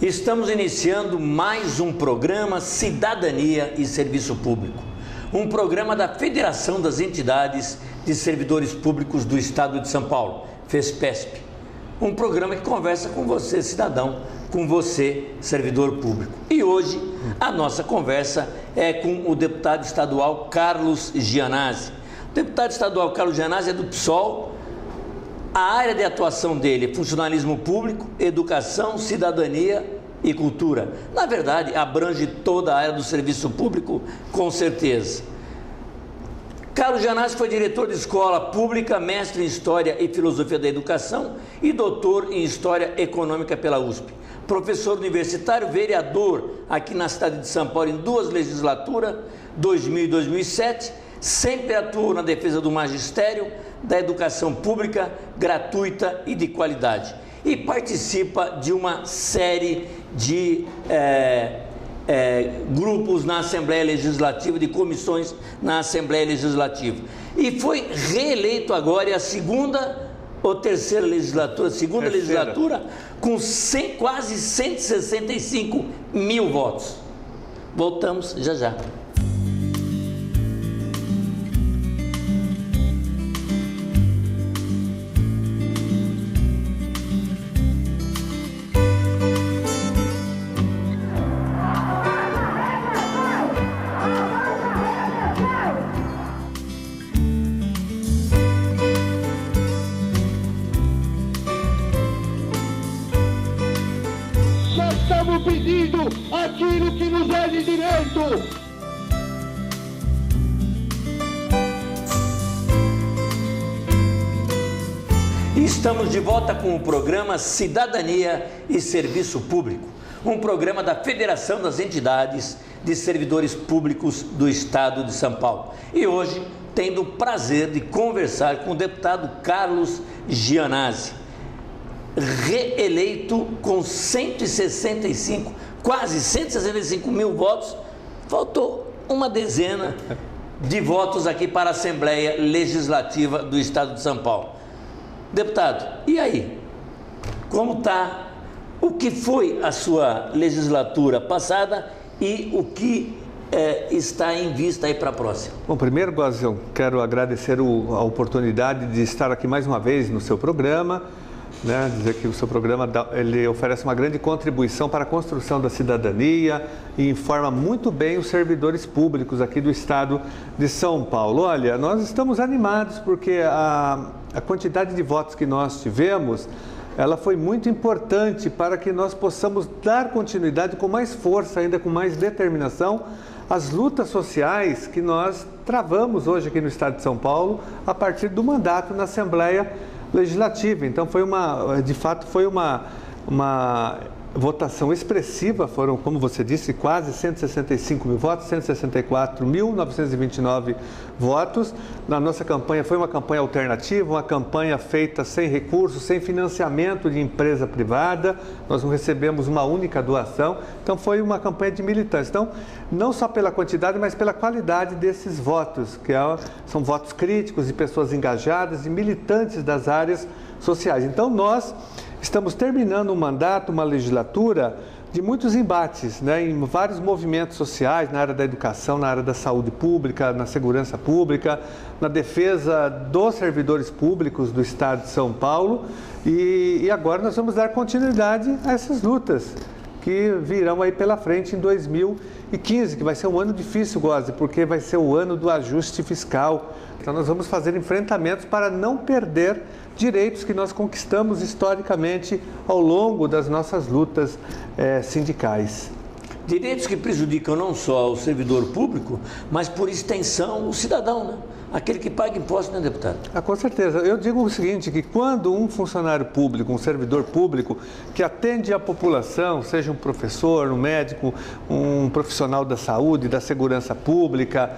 Estamos iniciando mais um programa Cidadania e Serviço Público, um programa da Federação das Entidades de Servidores Públicos do Estado de São Paulo, FESPESP. Um programa que conversa com você, cidadão, com você, servidor público. E hoje a nossa conversa é com o deputado estadual Carlos Gianazzi. O deputado estadual Carlos Gianazzi é do PSOL. A área de atuação dele é funcionalismo público, educação, cidadania e cultura. Na verdade, abrange toda a área do serviço público, com certeza. Carlos Gianazzi foi diretor de escola pública, mestre em História e Filosofia da Educação e doutor em História Econômica pela USP. Professor universitário, vereador aqui na cidade de São Paulo em 2 legislaturas, 2000 e 2007, sempre atuou na defesa do magistério, da educação pública, gratuita e de qualidade. E participa de uma série de grupos na Assembleia Legislativa, de comissões na Assembleia Legislativa. E foi reeleito agora, é a segunda ou terceira legislatura, legislatura, com quase 165 mil votos. Voltamos já já. Pedindo aquilo que nos é de direito. Estamos de volta com o programa Cidadania e Serviço Público, um programa da Federação das Entidades de Servidores Públicos do Estado de São Paulo. E hoje, tendo o prazer de conversar com o deputado Carlos Gianazzi, reeleito com 165, quase 165 mil votos. Faltou uma dezena de votos aqui para a Assembleia Legislativa do Estado de São Paulo. Deputado, e aí? Como está? O que foi a sua legislatura passada e o que está em vista aí para a próxima? Bom, primeiro, Guazão, quero agradecer a oportunidade de estar aqui mais uma vez no seu programa. Dizer que o seu programa ele oferece uma grande contribuição para a construção da cidadania e informa muito bem os servidores públicos aqui do Estado de São Paulo. Olha, nós estamos animados porque a quantidade de votos que nós tivemos, ela foi muito importante para que nós possamos dar continuidade com mais força, ainda com mais determinação, às lutas sociais que nós travamos hoje aqui no Estado de São Paulo a partir do mandato na Assembleia Legislativa. Então de fato foi uma votação expressiva, foram, como você disse, quase 165 mil votos, 164.929 votos. Na nossa campanha foi uma campanha alternativa, uma campanha feita sem recursos, sem financiamento de empresa privada, nós não recebemos uma única doação, então foi uma campanha de militância. Então, não só pela quantidade, mas pela qualidade desses votos, que são votos críticos de pessoas engajadas e militantes das áreas sociais. Então, nós estamos terminando um mandato, uma legislatura de muitos embates, em vários movimentos sociais, na área da educação, na área da saúde pública, na segurança pública, na defesa dos servidores públicos do Estado de São Paulo. E agora nós vamos dar continuidade a essas lutas que virão aí pela frente em 2015, que vai ser um ano difícil, Gozi, porque vai ser o ano do ajuste fiscal. Então nós vamos fazer enfrentamentos para não perder direitos que nós conquistamos historicamente ao longo das nossas lutas sindicais. Direitos que prejudicam não só o servidor público, mas por extensão o cidadão, aquele que paga imposto, deputado? Com certeza. Eu digo o seguinte, que quando um funcionário público, um servidor público que atende a população, seja um professor, um médico, um profissional da saúde, da segurança pública,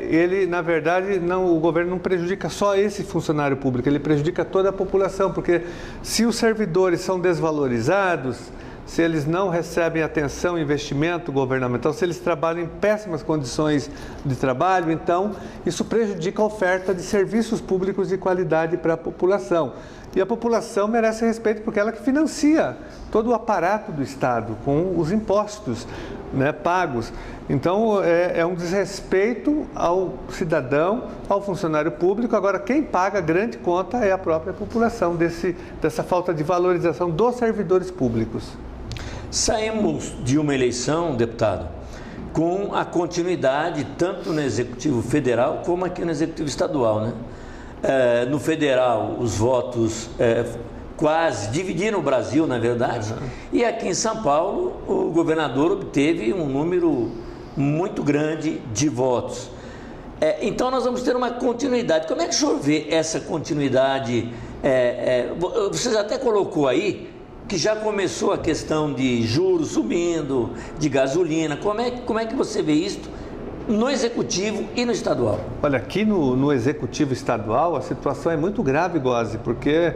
ele, na verdade, o governo não prejudica só esse funcionário público, ele prejudica toda a população, porque se os servidores são desvalorizados, se eles não recebem atenção e investimento governamental, se eles trabalham em péssimas condições de trabalho, então isso prejudica a oferta de serviços públicos de qualidade para a população. E a população merece respeito porque ela que financia todo o aparato do Estado com os impostos, né, pagos. Então, é um desrespeito ao cidadão, ao funcionário público. Agora, quem paga a grande conta é a própria população dessa falta de valorização dos servidores públicos. Saímos de uma eleição, deputado, com a continuidade tanto no Executivo Federal como aqui no Executivo Estadual, né? No Federal, os votos quase dividiram o Brasil, na verdade, e aqui em São Paulo, o governador obteve um número muito grande de votos. Então, nós vamos ter uma continuidade. Como é que o senhor vê essa continuidade? Você até colocou aí que já começou a questão de juros subindo, de gasolina. Como é que você vê isso no Executivo e no Estadual? Olha, aqui no Executivo Estadual a situação é muito grave, Góes, porque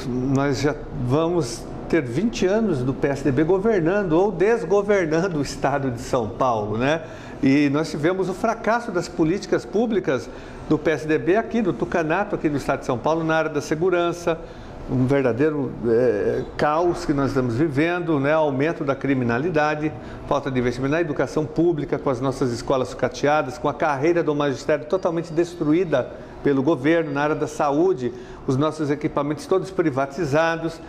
nós já vamos ter 20 anos do PSDB governando ou desgovernando o Estado de São Paulo, né? E nós tivemos o fracasso das políticas públicas do PSDB aqui, do tucanato aqui do Estado de São Paulo, na área da segurança, um verdadeiro caos que nós estamos vivendo, né? Aumento da criminalidade, falta de investimento na educação pública, com as nossas escolas sucateadas, com a carreira do magistério totalmente destruída pelo governo, na área da saúde, os nossos equipamentos todos privatizados,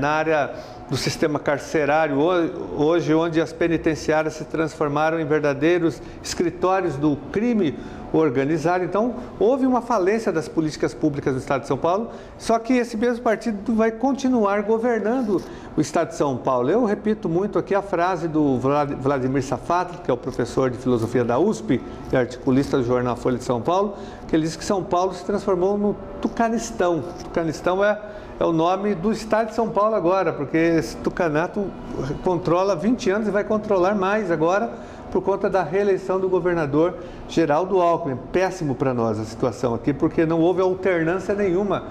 na área do sistema carcerário, hoje onde as penitenciárias se transformaram em verdadeiros escritórios do crime organizado. Então, houve uma falência das políticas públicas do Estado de São Paulo, só que esse mesmo partido vai continuar governando o Estado de São Paulo. Eu repito muito aqui a frase do Vladimir Safatli, que é o professor de filosofia da USP e articulista do jornal Folha de São Paulo, que ele diz que São Paulo se transformou no Tucanistão. Tucanistão é o nome do Estado de São Paulo agora, porque esse tucanato controla 20 anos e vai controlar mais agora, por conta da reeleição do governador Geraldo Alckmin. Péssimo para nós a situação aqui, porque não houve alternância nenhuma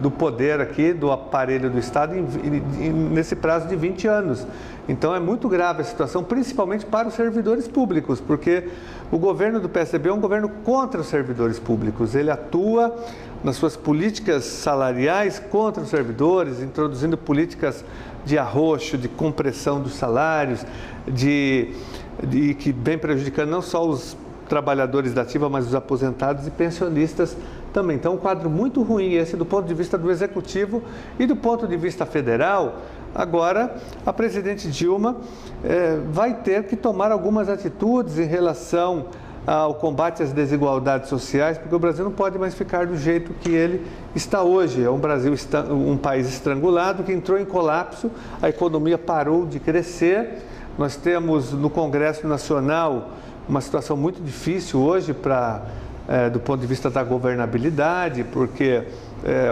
do poder aqui, do aparelho do Estado, nesse prazo de 20 anos. Então é muito grave a situação, principalmente para os servidores públicos, porque o governo do PSDB é um governo contra os servidores públicos. Ele atua nas suas políticas salariais contra os servidores, introduzindo políticas de arroxo, de compressão dos salários, que vem prejudicando não só os trabalhadores da ativa, mas os aposentados e pensionistas também. Então, um quadro muito ruim esse do ponto de vista do Executivo e do ponto de vista federal. Agora, a presidente Dilma vai ter que tomar algumas atitudes em relação ao combate às desigualdades sociais, porque o Brasil não pode mais ficar do jeito que ele está hoje. É um país estrangulado que entrou em colapso, a economia parou de crescer. Nós temos no Congresso Nacional uma situação muito difícil hoje do ponto de vista da governabilidade, porque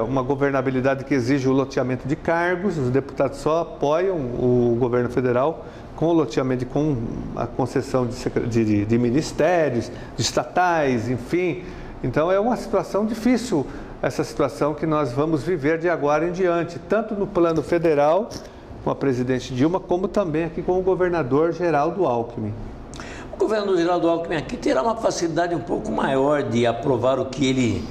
uma governabilidade que exige o loteamento de cargos, os deputados só apoiam o governo federal com o loteamento, com a concessão de ministérios, de estatais, enfim. Então é uma situação difícil, essa situação que nós vamos viver de agora em diante, tanto no plano federal, com a presidente Dilma, como também aqui com o governador Geraldo Alckmin. O governador Geraldo Alckmin aqui terá uma facilidade um pouco maior de aprovar o que ele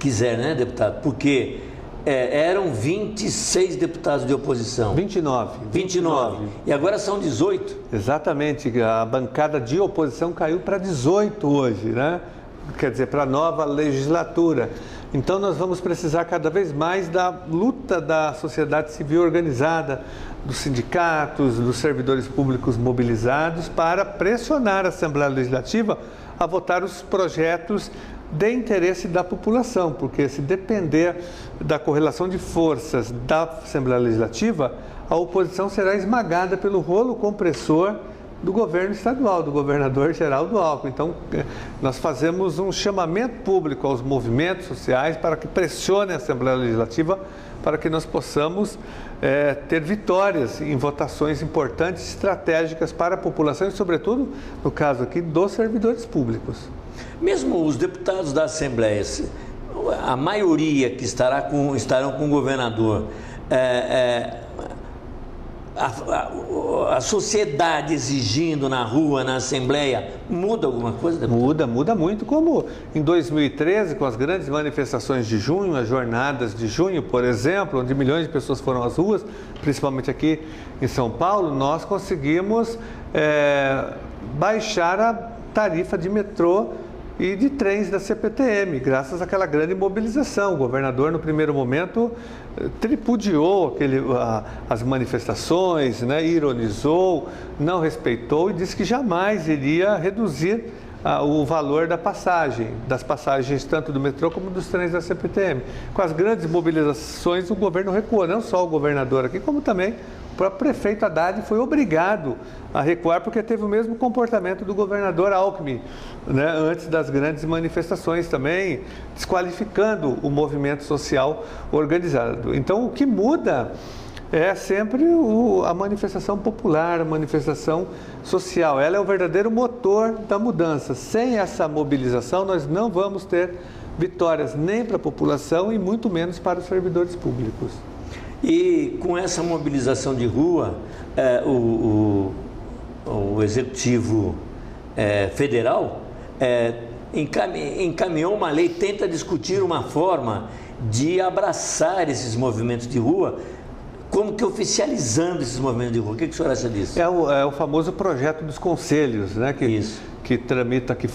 quiser, né, deputado? Porque eram 26 deputados de oposição. 29. E agora são 18. Exatamente. A bancada de oposição caiu para 18 hoje, né? Quer dizer, para a nova legislatura. Então, nós vamos precisar cada vez mais da luta da sociedade civil organizada, dos sindicatos, dos servidores públicos mobilizados para pressionar a Assembleia Legislativa a votar os projetos de interesse da população, porque se depender da correlação de forças da Assembleia Legislativa, a oposição será esmagada pelo rolo compressor do governo estadual, do governador Geraldo Alckmin. Então, nós fazemos um chamamento público aos movimentos sociais para que pressionem a Assembleia Legislativa para que nós possamos ter vitórias em votações importantes, estratégicas para a população e, sobretudo, no caso aqui, dos servidores públicos. Mesmo os deputados da Assembleia, a maioria que estarão com o governador, a sociedade exigindo na rua, na Assembleia, muda alguma coisa, deputado? Muda muito, como em 2013, com as grandes manifestações de junho, as jornadas de junho, por exemplo, onde milhões de pessoas foram às ruas, principalmente aqui em São Paulo, nós conseguimos baixar a tarifa de metrô e de trens da CPTM, graças àquela grande mobilização. O governador, no primeiro momento, tripudiou as manifestações, né, ironizou, não respeitou e disse que jamais iria reduzir o valor das passagens tanto do metrô como dos trens da CPTM. Com as grandes mobilizações, o governo recuou, não só o governador aqui, como também o próprio prefeito Haddad foi obrigado a recuar porque teve o mesmo comportamento do governador Alckmin, né, antes das grandes manifestações também, desqualificando o movimento social organizado. Então, o que muda é sempre a manifestação popular, a manifestação social. Ela é o verdadeiro motor da mudança. Sem essa mobilização, nós não vamos ter vitórias nem para a população e muito menos para os servidores públicos. E com essa mobilização de rua, o Executivo Federal encaminhou uma lei, tenta discutir uma forma de abraçar esses movimentos de rua, como que oficializando esses movimentos de rua. O que o senhor acha disso? É o famoso projeto dos conselhos, né? Que tramita, que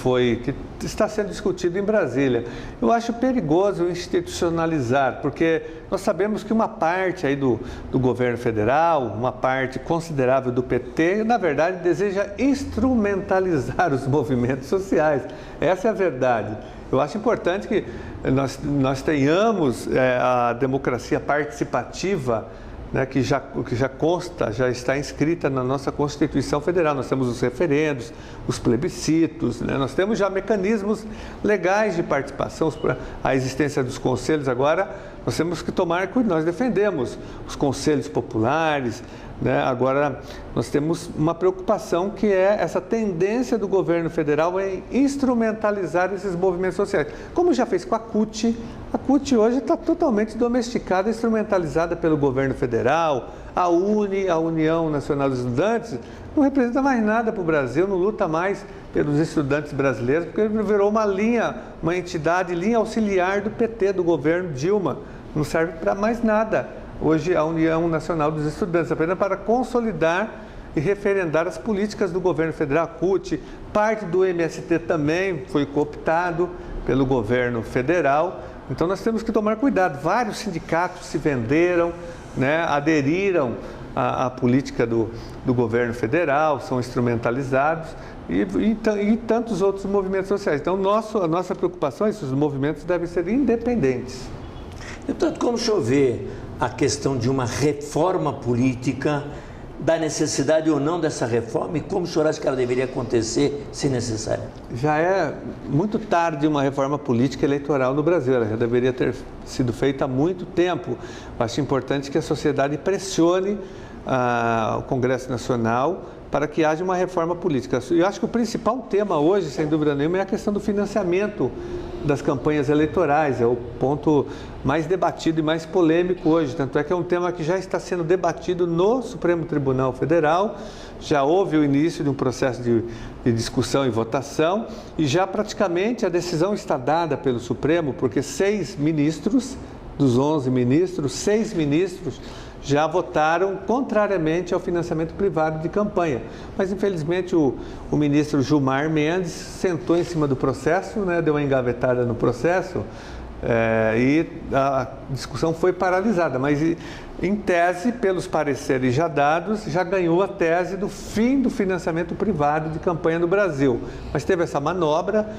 está sendo discutido em Brasília. Eu acho perigoso institucionalizar, porque nós sabemos que uma parte aí do governo federal, uma parte considerável do PT, na verdade, deseja instrumentalizar os movimentos sociais. Essa é a verdade. Eu acho importante que nós tenhamos a democracia participativa, né, que já consta, já está inscrita na nossa Constituição Federal. Nós temos os referendos, os plebiscitos, né, nós temos já mecanismos legais de participação, a existência dos conselhos. Agora, nós temos que tomar cuidado, nós defendemos os conselhos populares, né? Agora, nós temos uma preocupação que é essa tendência do governo federal em instrumentalizar esses movimentos sociais, como já fez com a CUT. A CUT hoje está totalmente domesticada, instrumentalizada pelo governo federal. A União Nacional dos Estudantes, não representa mais nada para o Brasil, não luta mais pelos estudantes brasileiros, porque ele virou uma entidade, linha auxiliar do PT, do governo Dilma. Não serve para mais nada. Hoje, a União Nacional dos Estudantes, apenas para consolidar e referendar as políticas do governo federal. A CUT, parte do MST também foi cooptado pelo governo federal. Então, nós temos que tomar cuidado. Vários sindicatos se venderam, né, aderiram à política do governo federal, são instrumentalizados e tantos outros movimentos sociais. Então, a nossa preocupação é que os movimentos devem ser independentes. Portanto, como o senhor vê a questão de uma reforma política, da necessidade ou não dessa reforma, e como o senhor acha que ela deveria acontecer, se necessária? Já é muito tarde uma reforma política eleitoral no Brasil, ela já deveria ter sido feita há muito tempo. Acho importante que a sociedade pressione o Congresso Nacional para que haja uma reforma política. Eu acho que o principal tema hoje, sem dúvida nenhuma, é a questão do financiamento das campanhas eleitorais. É o ponto mais debatido e mais polêmico hoje. Tanto é que é um tema que já está sendo debatido no Supremo Tribunal Federal. Já houve o início de um processo de discussão e votação e já praticamente a decisão está dada pelo Supremo, porque 6 ministros, dos 11 ministros, 6 ministros já votaram contrariamente ao financiamento privado de campanha. Mas, infelizmente, o ministro Gilmar Mendes sentou em cima do processo, né, deu uma engavetada no processo e a discussão foi paralisada. Mas, em tese, pelos pareceres já dados, já ganhou a tese do fim do financiamento privado de campanha no Brasil. Mas teve essa manobra,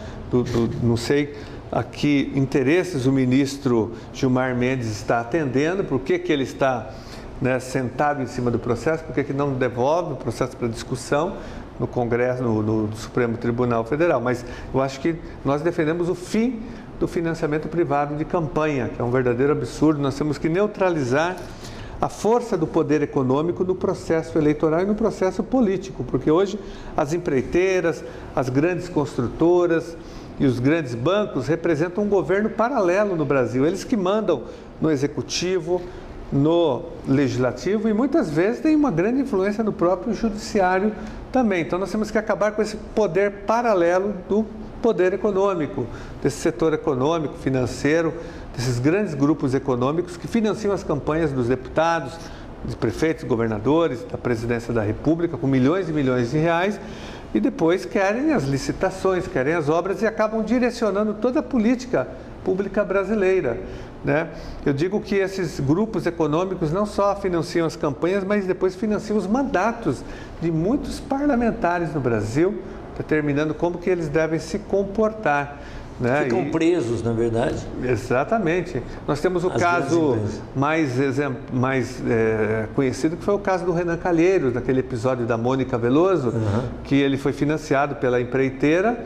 não sei a que interesses o ministro Gilmar Mendes está atendendo, por que ele está, né, sentado em cima do processo, por que não devolve o processo para discussão no Congresso, no Supremo Tribunal Federal. Mas eu acho que nós defendemos o fim do financiamento privado de campanha, que é um verdadeiro absurdo. Nós temos que neutralizar a força do poder econômico no processo eleitoral e no processo político, porque hoje as empreiteiras, as grandes construtoras e os grandes bancos representam um governo paralelo no Brasil. Eles que mandam no executivo, no legislativo e muitas vezes tem uma grande influência no próprio judiciário também. Então nós temos que acabar com esse poder paralelo do poder econômico, desse setor econômico, financeiro, desses grandes grupos econômicos que financiam as campanhas dos deputados, dos prefeitos, governadores, da presidência da República, com milhões e milhões de reais, e depois querem as licitações, querem as obras e acabam direcionando toda a política pública brasileira, né? Eu digo que esses grupos econômicos não só financiam as campanhas, mas depois financiam os mandatos de muitos parlamentares no Brasil, determinando como que eles devem se comportar, né? Ficam presos, na verdade. Exatamente. Nós temos o caso mais conhecido, que foi o caso do Renan Calheiros, naquele episódio da Mônica Veloso, que ele foi financiado pela empreiteira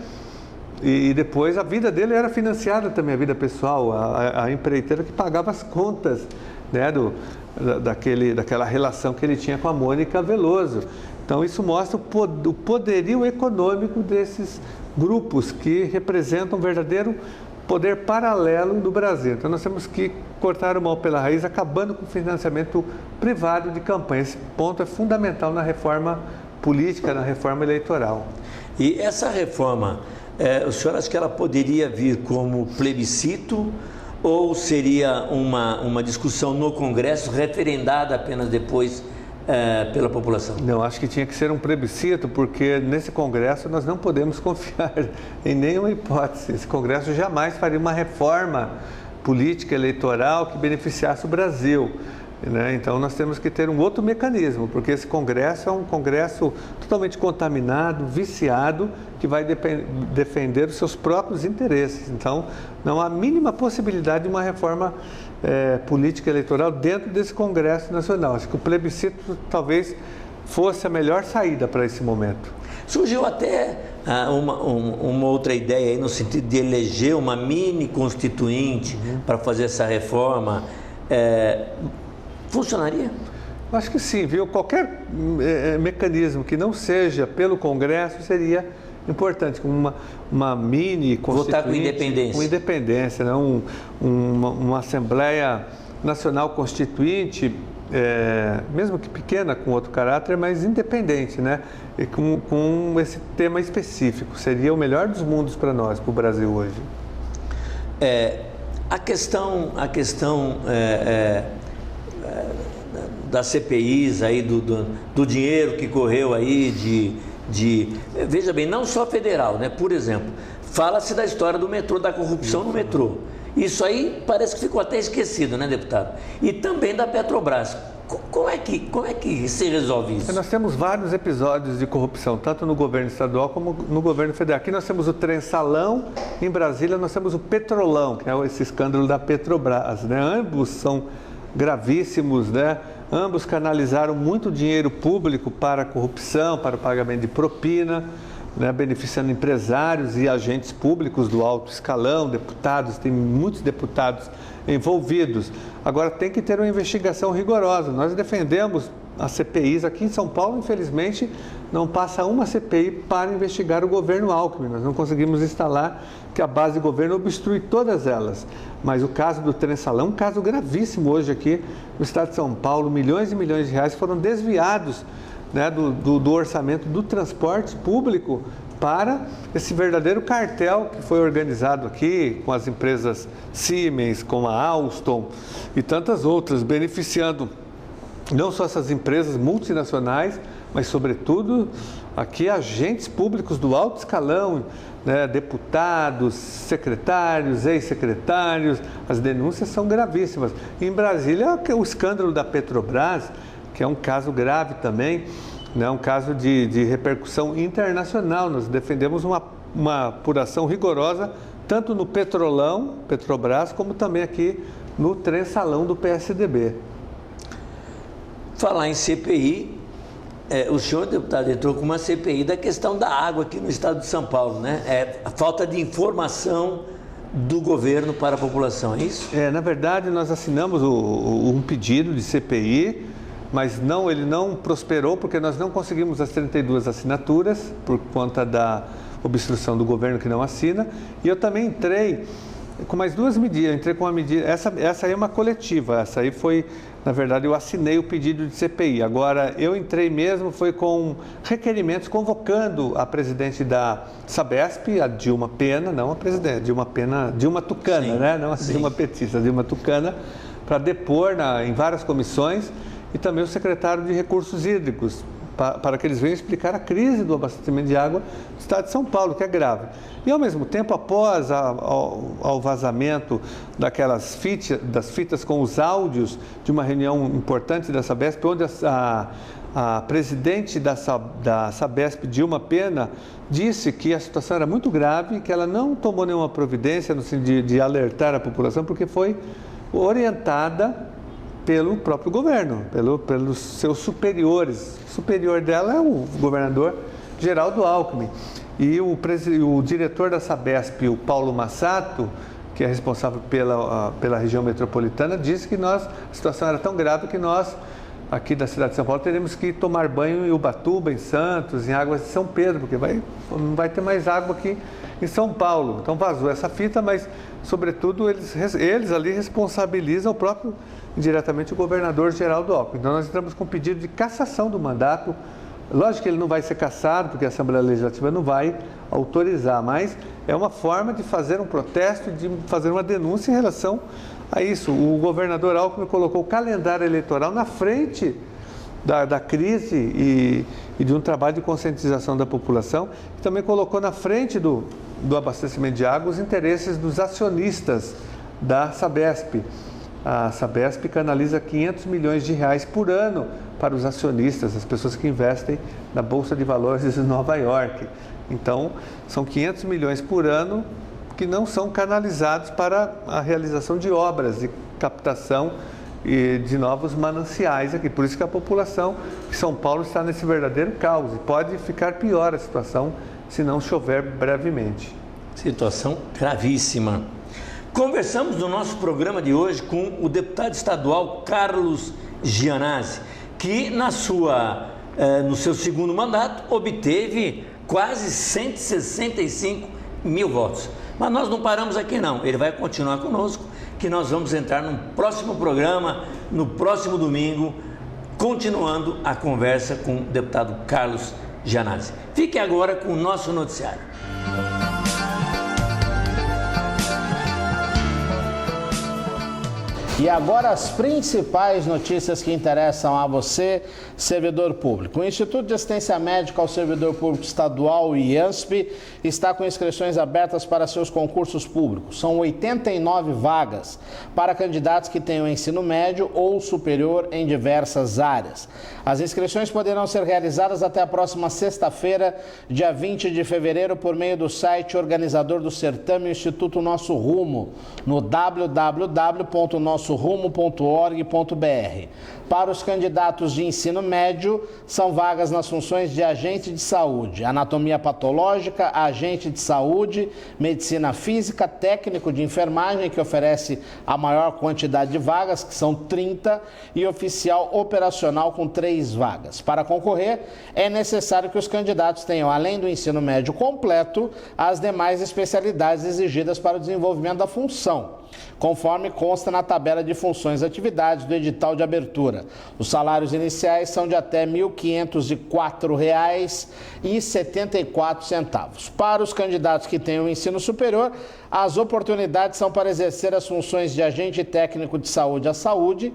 e depois a vida dele era financiada também, a vida pessoal, a empreiteira que pagava as contas, né, daquela relação que ele tinha com a Mônica Veloso. Então isso mostra o poderio econômico desses grupos que representam um verdadeiro poder paralelo do Brasil. Então nós temos que cortar o mal pela raiz, acabando com o financiamento privado de campanha. Esse ponto é fundamental na reforma política, na reforma eleitoral. E essa reforma, o senhor acha que ela poderia vir como plebiscito ou seria uma discussão no Congresso, referendada apenas depois pela população? Não, acho que tinha que ser um plebiscito, porque nesse Congresso nós não podemos confiar em nenhuma hipótese. Esse Congresso jamais faria uma reforma política eleitoral que beneficiasse o Brasil, né? Então nós temos que ter um outro mecanismo, porque esse Congresso é um Congresso totalmente contaminado, viciado, que vai defender os seus próprios interesses. Então não há a mínima possibilidade de uma reforma política eleitoral dentro desse Congresso Nacional. Acho que o plebiscito talvez fosse a melhor saída para esse momento. Surgiu até uma outra ideia aí no sentido de eleger uma mini constituinte para fazer essa reforma. Funcionaria? Acho que sim, viu? Qualquer mecanismo que não seja pelo Congresso seria importante, como uma mini constituinte. Votar com independência. Com independência, né? Uma Assembleia Nacional Constituinte, mesmo que pequena, com outro caráter, mas independente, né? E com esse tema específico. Seria o melhor dos mundos para nós, para o Brasil hoje. A questão das CPIs aí, do dinheiro que correu aí veja bem, não só federal, né? Por exemplo, fala-se da história do metrô, da corrupção no metrô. Isso aí parece que ficou até esquecido, né, deputado? E também da Petrobras. Como é que se resolve isso? Nós temos vários episódios de corrupção, tanto no governo estadual como no governo federal. Aqui nós temos o Trençalão, em Brasília nós temos o Petrolão, que é esse escândalo da Petrobras, né? Ambos são gravíssimos, né? Ambos canalizaram muito dinheiro público para a corrupção, para o pagamento de propina, né? Beneficiando empresários e agentes públicos do alto escalão, deputados, tem muitos deputados envolvidos. Agora tem que ter uma investigação rigorosa. Nós defendemos as CPIs aqui em São Paulo, infelizmente não passa uma CPI para investigar o governo Alckmin. Nós não conseguimos instalar, que a base de governo obstrui todas elas. Mas o caso do Trençalão é um caso gravíssimo hoje aqui no estado de São Paulo. Milhões e milhões de reais foram desviados, né, do orçamento do transporte público para esse verdadeiro cartel que foi organizado aqui com as empresas Siemens, com a Alstom e tantas outras, beneficiando não só essas empresas multinacionais, mas sobretudo aqui agentes públicos do alto escalão, né, deputados, secretários, ex-secretários. As denúncias são gravíssimas. Em Brasília, o escândalo da Petrobras, que é um caso grave também, né, um caso de repercussão internacional. Nós defendemos uma apuração rigorosa, tanto no Petrolão, Petrobras, como também aqui no Trençalão do PSDB. Falar em CPI, o senhor, deputado, entrou com uma CPI da questão da água aqui no estado de São Paulo, né? A falta de informação do governo para a população, é isso? Na verdade, nós assinamos um pedido de CPI, mas ele não prosperou porque nós não conseguimos as 32 assinaturas por conta da obstrução do governo que não assina. E eu também entrei com mais 2 medidas, entrei com uma medida, essa aí é uma coletiva, essa aí foi, na verdade, eu assinei o pedido de CPI. Agora, eu entrei mesmo, foi com requerimentos convocando a presidente da Sabesp, a Dilma Pena, não a presidente, Dilma Tucana, sim, né? Não a Dilma petista, a Dilma Tucana, para depor em várias comissões, e também o secretário de Recursos Hídricos, para que eles venham explicar a crise do abastecimento de água do estado de São Paulo, que é grave. E, ao mesmo tempo, após o vazamento das fitas com os áudios de uma reunião importante da Sabesp, onde a presidente da Sabesp, Dilma Pena, disse que a situação era muito grave e que ela não tomou nenhuma providência no sentido de alertar a população, porque foi orientada pelo próprio governo, pelos seus superiores. O superior dela é o governador Geraldo Alckmin. E o diretor da Sabesp, o Paulo Massato, que é responsável pela região metropolitana, disse que a situação era tão grave que nós, aqui da cidade de São Paulo, teremos que tomar banho em Ubatuba, em Santos, em Águas de São Pedro, porque não vai ter mais água aqui em São Paulo. Então vazou essa fita, mas, sobretudo, eles ali responsabilizam diretamente o governador Geraldo Alckmin. Então nós entramos com um pedido de cassação do mandato. Lógico que ele não vai ser cassado, porque a Assembleia Legislativa não vai autorizar, mas é uma forma de fazer um protesto, de fazer uma denúncia em relação a isso. O governador Alckmin colocou o calendário eleitoral na frente da crise e de um trabalho de conscientização da população, e também colocou na frente do abastecimento de água os interesses dos acionistas da Sabesp. A Sabesp canaliza 500 milhões de reais por ano para os acionistas, as pessoas que investem na Bolsa de Valores de Nova York. Então, são 500 milhões por ano que não são canalizados para a realização de obras de captação e de novos mananciais aqui. Por isso que a população de São Paulo está nesse verdadeiro caos e pode ficar pior a situação se não chover brevemente. Situação gravíssima. Conversamos no nosso programa de hoje com o deputado estadual Carlos Gianazzi, que no seu segundo mandato obteve quase 165 mil votos. Mas nós não paramos aqui não, ele vai continuar conosco, que nós vamos entrar num próximo programa, no próximo domingo, continuando a conversa com o deputado Carlos Gianazzi. Fique agora com o nosso noticiário. E agora as principais notícias que interessam a você, servidor público. O Instituto de Assistência Médica ao Servidor Público Estadual, o IANSP, está com inscrições abertas para seus concursos públicos. São 89 vagas para candidatos que tenham ensino médio ou superior em diversas áreas. As inscrições poderão ser realizadas até a próxima sexta-feira, dia 20 de fevereiro, por meio do site organizador do certame, o Instituto Nosso Rumo, no www.nossorumo.org.br. Para os candidatos de ensino médio, são vagas nas funções de agente de saúde, anatomia patológica, agente de saúde, medicina física, técnico de enfermagem, que oferece a maior quantidade de vagas, que são 30, e oficial operacional, com 3 vagas. Para concorrer, é necessário que os candidatos tenham, além do ensino médio completo, as demais especialidades exigidas para o desenvolvimento da função, conforme consta na tabela de funções e atividades do edital de abertura. Os salários iniciais são de até R$ 1.504,74. Para os candidatos que tenham ensino superior, as oportunidades são para exercer as funções de agente técnico de saúde à saúde,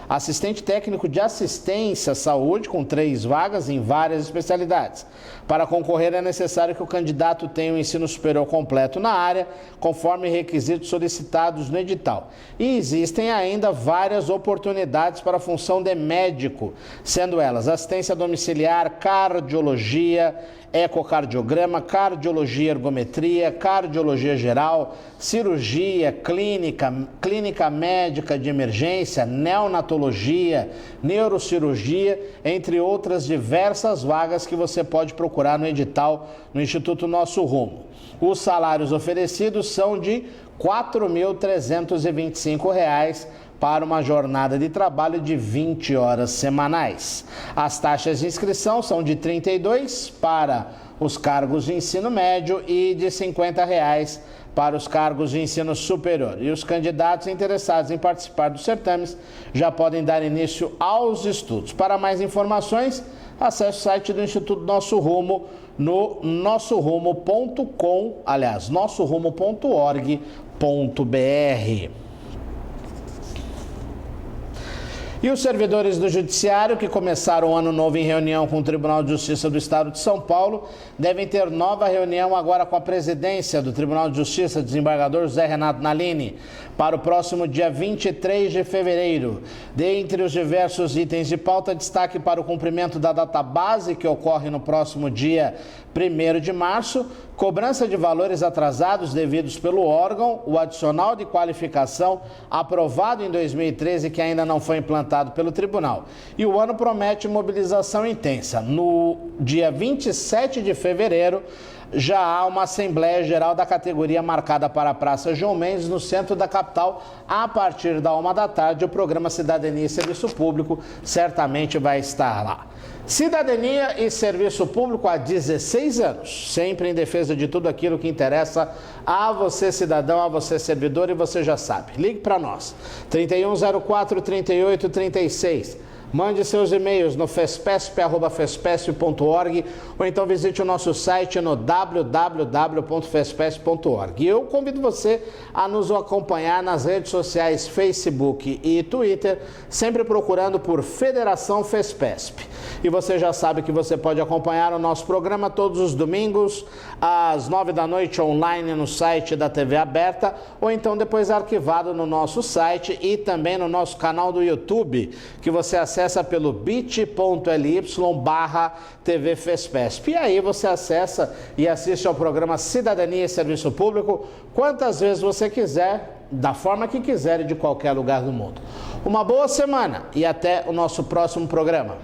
assistente técnico de assistência à saúde, com 3 vagas em várias especialidades. Para concorrer, é necessário que o candidato tenha o ensino superior completo na área, conforme requisitos solicitados no edital. E existem ainda várias oportunidades para a função de médico, sendo elas assistência domiciliar, cardiologia, ecocardiograma, cardiologia ergometria, cardiologia geral, cirurgia, clínica médica de emergência, neonatologia, neurocirurgia, entre outras diversas vagas que você pode procurar no edital no Instituto Nosso Rumo. Os salários oferecidos são de R$ 4.325 para uma jornada de trabalho de 20 horas semanais. As taxas de inscrição são de R$ 32 para os cargos de ensino médio e de R$ 50 para os cargos de ensino superior. E os candidatos interessados em participar dos certames já podem dar início aos estudos. Para mais informações, acesse o site do Instituto Nosso Rumo no nossorumo.com, aliás, nossorumo.org.br. E os servidores do Judiciário, que começaram o ano novo em reunião com o Tribunal de Justiça do Estado de São Paulo, devem ter nova reunião agora com a presidência do Tribunal de Justiça, desembargador José Renato Nalini, para o próximo dia 23 de fevereiro. Dentre os diversos itens de pauta, destaque para o cumprimento da database, que ocorre no próximo dia 1º de março, cobrança de valores atrasados devidos pelo órgão, o adicional de qualificação aprovado em 2013 que ainda não foi implantado pelo tribunal. E o ano promete mobilização intensa. No dia 27 de fevereiro, já há uma Assembleia Geral da categoria marcada para a Praça João Mendes, no centro da capital, a partir da 13h. O programa Cidadania e Serviço Público certamente vai estar lá. Cidadania e Serviço Público há 16 anos, sempre em defesa de tudo aquilo que interessa a você, cidadão, a você, servidor, e você já sabe. Ligue para nós, 3104-3836. Mande seus e-mails no fespesp@fespesp.org ou então visite o nosso site no www.fespesp.org. E eu convido você a nos acompanhar nas redes sociais Facebook e Twitter, sempre procurando por Federação Fespesp. E você já sabe que você pode acompanhar o nosso programa todos os domingos, às 9h online no site da TV Aberta, ou então depois arquivado no nosso site e também no nosso canal do YouTube, que você acessa pelo bit.ly/TV Fespesp. E aí você acessa e assiste ao programa Cidadania e Serviço Público quantas vezes você quiser, da forma que quiser e de qualquer lugar do mundo. Uma boa semana e até o nosso próximo programa.